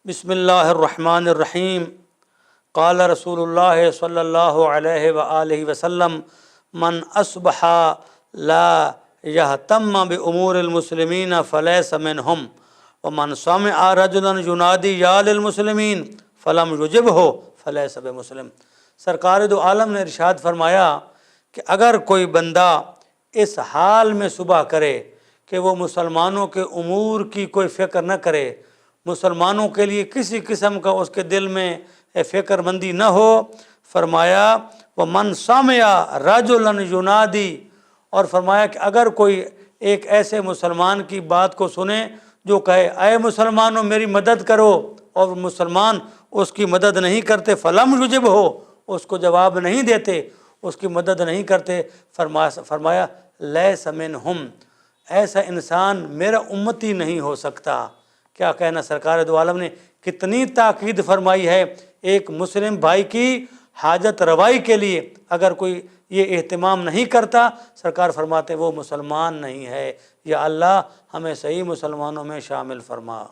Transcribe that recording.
بسم اللہ الرحمن الرحیم قال رسول اللہ صلی اللہ علیہ وآلہ وسلم من اصبح لا یہتم بامور المسلمین فلیس منہم ومن سمع رجلا ینادی یا للمسلمین فلم یجبہ فلیس بمسلم۔ سرکار دو عالم نے ارشاد فرمایا کہ اگر کوئی بندہ اس حال میں صبح کرے کہ وہ مسلمانوں کے امور کی کوئی فکر نہ کرے، مسلمانوں کے لیے کسی قسم کا اس کے دل میں فکر مندی نہ ہو، فرمایا وَمَنْ سَمِعَ رَجُلًا يُنَادِي، اور فرمایا کہ اگر کوئی ایک ایسے مسلمان کی بات کو سنے جو کہے اے مسلمانوں میری مدد کرو، اور مسلمان اس کی مدد نہیں کرتے، فَلَمْ يُجِبْهُ، اس کو جواب نہیں دیتے، اس کی مدد نہیں کرتے، فرمایا لَيْسَ مِنْهُمْ، ایسا انسان میرا امتی نہیں ہو سکتا۔ کیا کہنا سرکار دو عالم نے کتنی تاکید فرمائی ہے ایک مسلم بھائی کی حاجت روائی کے لیے، اگر کوئی یہ اہتمام نہیں کرتا، سرکار فرماتے وہ مسلمان نہیں ہے۔ یا اللہ ہمیں صحیح مسلمانوں میں شامل فرما۔